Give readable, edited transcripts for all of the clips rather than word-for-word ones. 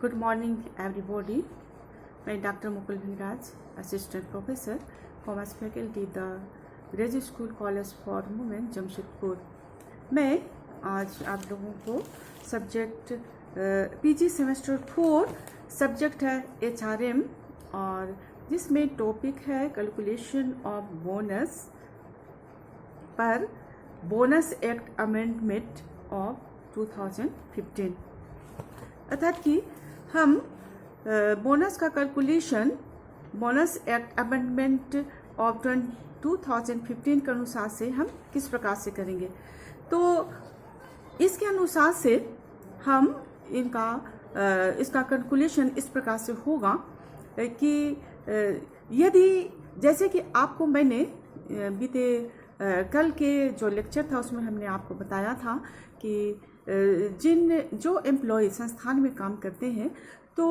Good morning, everybody. मैं doctor Mukul Bhingraj, assistant professor commerce faculty the graduate school college for women Jamshedpur. मैं आज आप लोगों को सब्जेक्ट पीजी सेमेस्टर 4 सब्जेक्ट है HRM और जिसमें टॉपिक है कैलकुलेशन ऑफ बोनस पर बोनस एक्ट अमेंडमेंट ऑफ 2015, अर्थात कि हम बोनस का calculation bonus act amendment of 2015 के अनुसार से हम किस प्रकार से करेंगे। तो इसके अनुसार से हम इसका कैलकुलेशन इस प्रकार से होगा कि यदि जैसे कि आपको मैंने बीते कल के जो लेक्चर था उसमें हमने आपको बताया था कि जो एम्प्लॉय संस्थान में काम करते हैं तो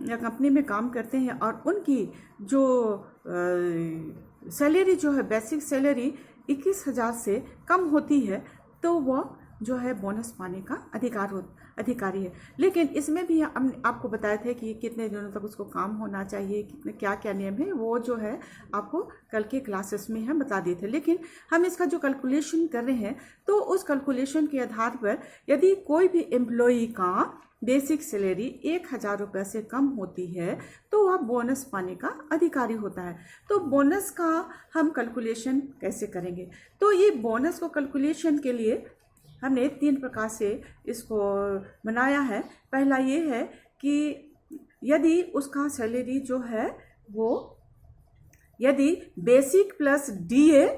या कंपनी में काम करते हैं और उनकी जो सैलरी जो है बेसिक सैलरी 21,000 से कम होती है तो वह जो है बोनस पाने का अधिकारी है। लेकिन इसमें भी हमने आपको बताया था कि कितने दिनों तक उसको काम होना चाहिए, कितने क्या क्या नियम है, वो जो है आपको कल के क्लासेस में हम बता दिए थे। लेकिन हम इसका जो कैलकुलेशन कर रहे हैं तो उस कैलकुलेशन के आधार पर यदि कोई भी एम्प्लॉई का बेसिक सैलरी 1,000 रुपये से कम होती है तो वह बोनस पाने का अधिकारी होता है। तो बोनस का हम कैलकुलेशन कैसे करेंगे? तो ये बोनस को कैलकुलेशन के लिए हमने 3 प्रकार से इसको बनाया है। पहला ये है कि यदि उसका सैलरी जो है वो यदि बेसिक प्लस DA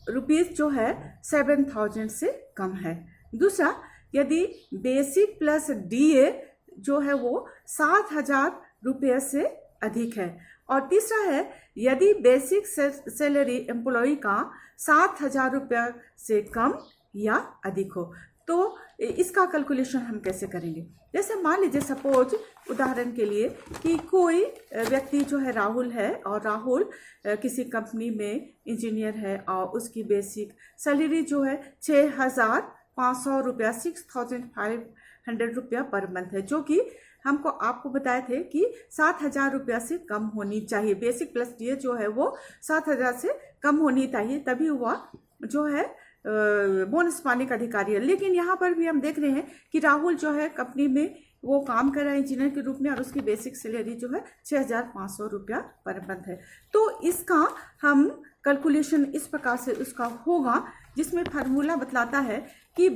रुपीज़ जो है 7,000 से कम है। दूसरा, यदि बेसिक प्लस DA जो है वो 7,000 रुपये से अधिक है। और तीसरा है यदि बेसिक सैलरी एम्प्लॉय का 7,000 रुपये से कम या अधिक हो। तो इसका कैलकुलेशन हम कैसे करेंगे? जैसे मान लीजिए सपोज उदाहरण के लिए कि कोई व्यक्ति जो है राहुल है और राहुल किसी कंपनी में इंजीनियर है और उसकी बेसिक सैलरी जो है 6,500 रुपया 6,500 रुपया पर मंथ है, जो कि हमको आपको बताए थे कि 7,000 रुपया से कम होनी चाहिए। बेसिक प्लस DA जो है वो 7,000 से कम होनी चाहिए, तभी वह जो है बोनस पाने का अधिकारी है। लेकिन यहाँ पर भी हम देख रहे हैं कि राहुल जो है कंपनी में वो काम कर रहा है इंजीनियर के रूप में और उसकी बेसिक सैलरी जो है 6,500 रुपया पर मंथ है। तो इसका हम कैलकुलेशन इस प्रकार से उसका होगा, जिसमें फार्मूला बतलाता है कि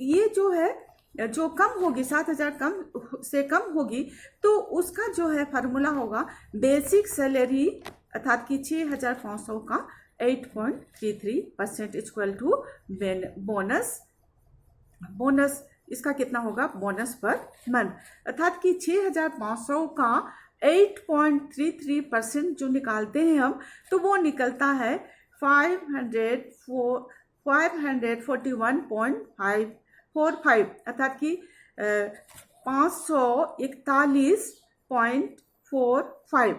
ये जो है जो कम होगी 7,000 से कम होगी तो उसका जो है फार्मूला होगा बेसिक सैलरी अर्थात कि 6,500 का 8.33% इक्वल टू बोनस इसका कितना होगा बोनस पर मंथ, अर्थात कि 6,500 का 8.33% जो निकालते हैं हम तो वो निकलता है 541.545 अर्थात कि 541.45।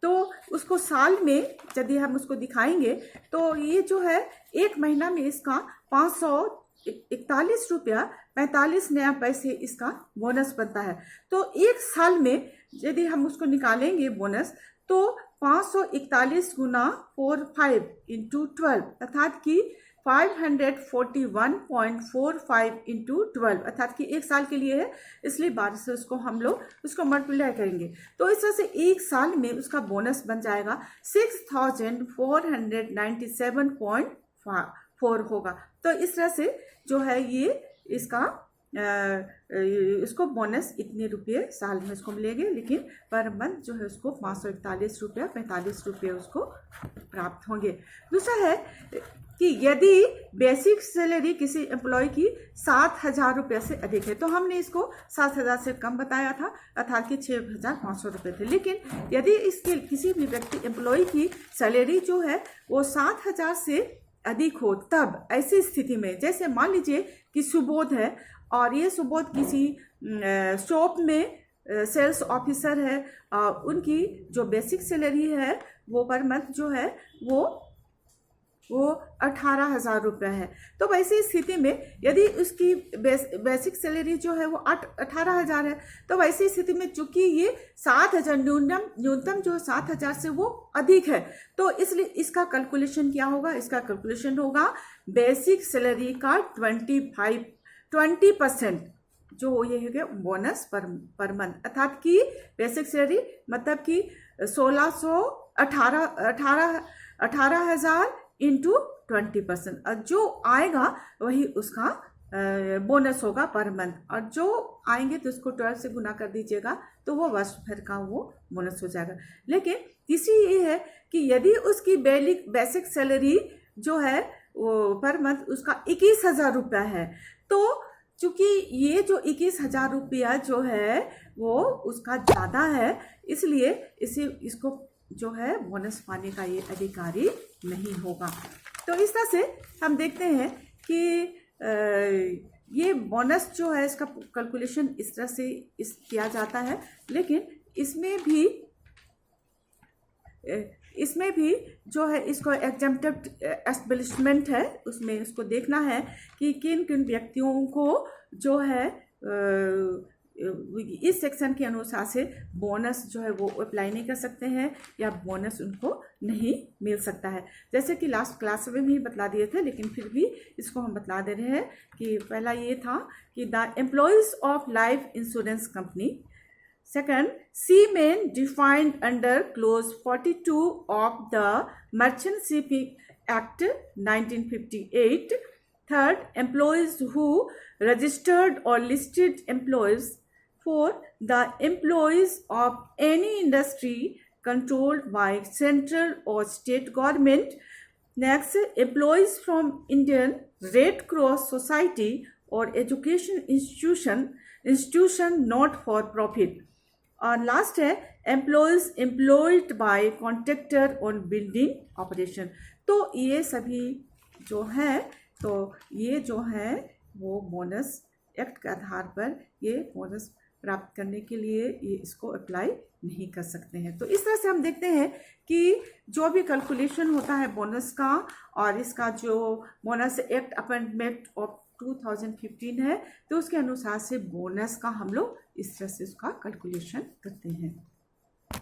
तो उसको साल में यदि हम उसको दिखाएंगे तो ये जो है एक महीना में इसका 541 रुपया 45 नया पैसे इसका बोनस बनता है। तो एक साल में यदि हम उसको निकालेंगे बोनस तो 541 गुना 45 इंटू 12 अर्थात कि 541.45 इंटू 12 अर्थात कि एक साल के लिए है, इसलिए 12 से उसको हम लोग उसको मल्टीप्लाई करेंगे। तो इस तरह से एक साल में उसका बोनस बन जाएगा 6,497.4 होगा। तो इस तरह से जो है ये इसको बोनस इतने रुपये साल में उसको मिलेंगे, लेकिन पर मंथ जो है उसको 541 रुपया 45 रुपये उसको प्राप्त होंगे। दूसरा है कि यदि बेसिक सैलरी किसी एम्प्लॉय की 7,000 रुपये से अधिक है तो हमने इसको 7,000 से कम बताया था अर्थात कि 6,500 रुपये थे। लेकिन यदि इसके किसी भी व्यक्ति एम्प्लॉय की सैलरी जो है वो 7,000 से अधिक हो, तब ऐसी स्थिति में जैसे मान लीजिए कि सुबोध है और ये सुबोध किसी शॉप में सेल्स ऑफिसर है और उनकी जो बेसिक सैलरी है वो पर मंथ जो है वो वो 18,000 रुपये है। तो वैसी स्थिति में यदि उसकी बेसिक सैलरी जो है वो 18,000 है, तो वैसी स्थिति में चूंकि ये 7,000 न्यूनतम जो 7,000 से वो अधिक है, तो इसलिए इसका कैलकुलेशन क्या होगा, इसका कैलकुलेशन होगा बेसिक सैलरी का 20% जो ये है बोनस पर मंथ, अर्थात कि बेसिक सैलरी मतलब कि 18,000 इंटू 20%, और जो आएगा वही उसका बोनस होगा पर मंथ, और जो आएंगे तो उसको 12 से गुना कर दीजिएगा तो वो वर्ष भर का वो बोनस हो जाएगा। लेकिन तीसरी ये है कि यदि उसकी बेसिक सैलरी जो है वो पर मंथ उसका 21,000 रुपया है, तो चूंकि ये जो 21,000 रुपया जो है वो उसका ज़्यादा है, इसलिए इसको जो है बोनस पाने का ये अधिकारी नहीं होगा। तो इस तरह से हम देखते हैं कि ये बोनस जो है इसका कैलकुलेशन इस तरह से किया जाता है। लेकिन इसमें भी जो है इसको एग्जेम्प्टेड एस्टेब्लिशमेंट है, उसमें उसको देखना है कि किन किन व्यक्तियों को जो है इस सेक्शन के अनुसार से बोनस जो है वो अप्लाई नहीं कर सकते हैं या बोनस उनको नहीं मिल सकता है। जैसे कि लास्ट क्लास में भी बतला दिए थे, लेकिन फिर भी इसको हम बतला दे रहे हैं कि पहला ये था कि the employees of life insurance company, second, seamen defined under clause 42 of the Merchant Shipping Act 1958. Third, employees who registered or listed employees. Fourth, the employees of any industry controlled by central or state government. Next, employees from Indian Red Cross Society or education institution not for profit. और last है employees employed by contractor on building operation. तो ये सभी जो है वो bonus act के आधार पर ये बोनस प्राप्त करने के लिए ये इसको अप्लाई नहीं कर सकते हैं। तो इस तरह से हम देखते हैं कि जो भी कैलकुलेशन होता है बोनस का, और इसका जो बोनस एक्ट अमेंडमेंट ऑफ 2015 है, तो उसके अनुसार से बोनस का हम लोग इस तरह से उसका कैलकुलेशन करते हैं।